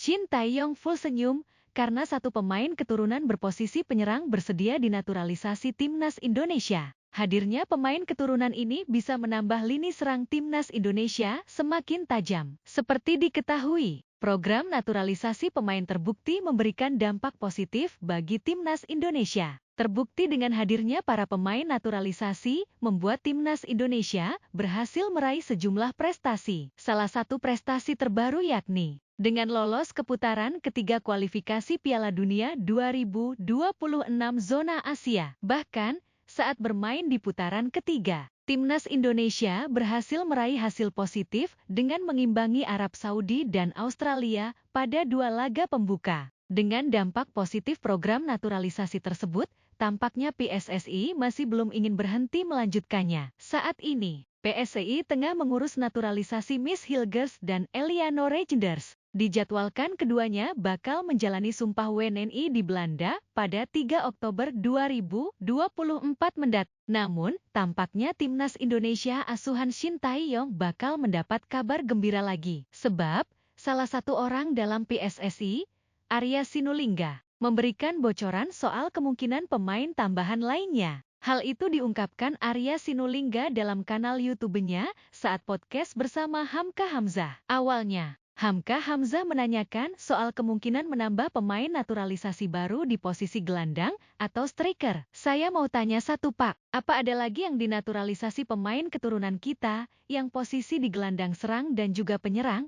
Shin Tae-yong full senyum, karena satu pemain keturunan berposisi penyerang bersedia dinaturalisasi timnas Indonesia. Hadirnya pemain keturunan ini bisa menambah lini serang timnas Indonesia semakin tajam. Seperti diketahui, program naturalisasi pemain terbukti memberikan dampak positif bagi timnas Indonesia. Terbukti dengan hadirnya para pemain naturalisasi, membuat timnas Indonesia berhasil meraih sejumlah prestasi. Salah satu prestasi terbaru yakni dengan lolos ke putaran ketiga kualifikasi Piala Dunia 2026 zona Asia. Bahkan, saat bermain di putaran ketiga, timnas Indonesia berhasil meraih hasil positif dengan mengimbangi Arab Saudi dan Australia pada 2 laga pembuka. Dengan dampak positif program naturalisasi tersebut, tampaknya PSSI masih belum ingin berhenti melanjutkannya. Saat ini, PSSI tengah mengurus naturalisasi Miss Hilgers dan Eliano Reijnders. Dijadwalkan keduanya bakal menjalani sumpah WNI di Belanda pada 3 Oktober 2024 mendatang. Namun, tampaknya timnas Indonesia asuhan Shin Tae-yong bakal mendapat kabar gembira lagi. Sebab, salah satu orang dalam PSSI, Arya Sinulinga, memberikan bocoran soal kemungkinan pemain tambahan lainnya. Hal itu diungkapkan Arya Sinulinga dalam kanal YouTube-nya saat podcast bersama Hamka Hamzah. Awalnya, Hamka Hamzah menanyakan soal kemungkinan menambah pemain naturalisasi baru di posisi gelandang atau striker. Saya mau tanya satu Pak, apa ada lagi yang dinaturalisasi pemain keturunan kita yang posisi di gelandang serang dan juga penyerang?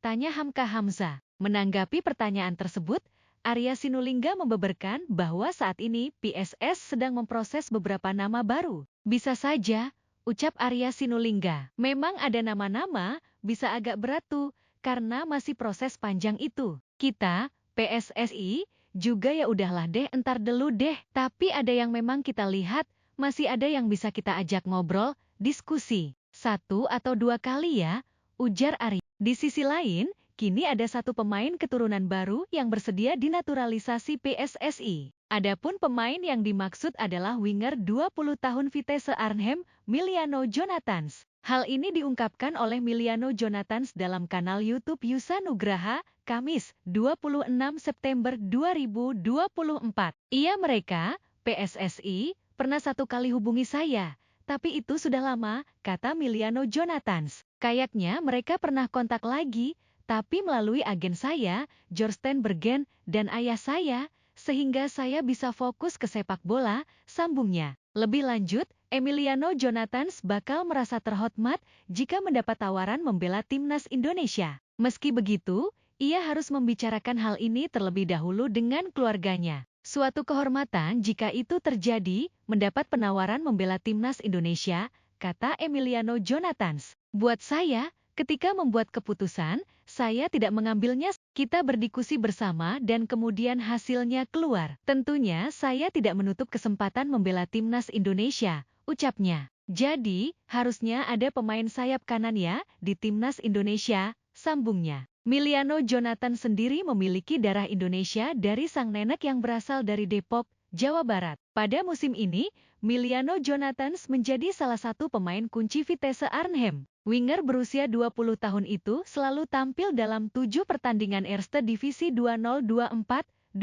Tanya Hamka Hamzah. Menanggapi pertanyaan tersebut, Arya Sinulinga membeberkan bahwa saat ini PSS sedang memproses beberapa nama baru. Bisa saja, ucap Arya Sinulinga. Memang ada nama-nama, bisa agak berat tuh, karena masih proses panjang itu. Kita, PSSI, juga ya udahlah deh entar dulu deh. Tapi ada yang memang kita lihat, masih ada yang bisa kita ajak ngobrol, diskusi. 1 atau 2 kali ya, ujar Arya. Di sisi lain, kini ada satu pemain keturunan baru yang bersedia dinaturalisasi PSSI. Adapun pemain yang dimaksud adalah winger 20 tahun Vitesse Arnhem, Miliano Jonathans. Hal ini diungkapkan oleh Miliano Jonathans dalam kanal YouTube Yusa Nugraha, Kamis, 26 September 2024. Mereka, PSSI, pernah satu kali hubungi saya. Tapi itu sudah lama, kata Miliano Jonathans. Kayaknya mereka pernah kontak lagi, tapi melalui agen saya, Jorsten Bergen, dan ayah saya, sehingga saya bisa fokus ke sepak bola, sambungnya. Lebih lanjut, Emiliano Jonathans bakal merasa terhormat jika mendapat tawaran membela timnas Indonesia. Meski begitu, ia harus membicarakan hal ini terlebih dahulu dengan keluarganya. Suatu kehormatan jika itu terjadi, mendapat penawaran membela timnas Indonesia, kata Emiliano Jonathans. Buat saya, ketika membuat keputusan, saya tidak mengambilnya. Kita berdiskusi bersama dan kemudian hasilnya keluar. Tentunya saya tidak menutup kesempatan membela timnas Indonesia, ucapnya. Jadi, harusnya ada pemain sayap kanan ya, di timnas Indonesia, sambungnya. Miliano Jonathans sendiri memiliki darah Indonesia dari sang nenek yang berasal dari Depok, Jawa Barat. Pada musim ini, Miliano Jonathans menjadi salah satu pemain kunci Vitesse Arnhem. Winger berusia 20 tahun itu selalu tampil dalam 7 pertandingan Eerste Divisi 2024-2025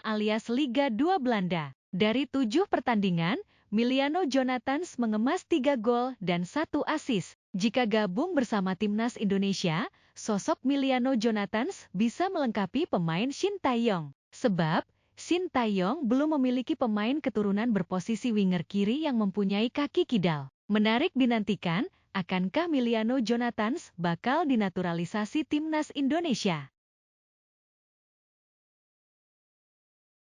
alias Liga 2 Belanda. Dari 7 pertandingan, Miliano Jonathans mengemas 3 gol dan 1 assist. Jika gabung bersama timnas Indonesia, sosok Miliano Jonathans bisa melengkapi pemain Shin Tae-yong. Sebab, Shin Tae-yong belum memiliki pemain keturunan berposisi winger kiri yang mempunyai kaki kidal. Menarik dinantikan, akankah Miliano Jonathans bakal dinaturalisasi timnas Indonesia?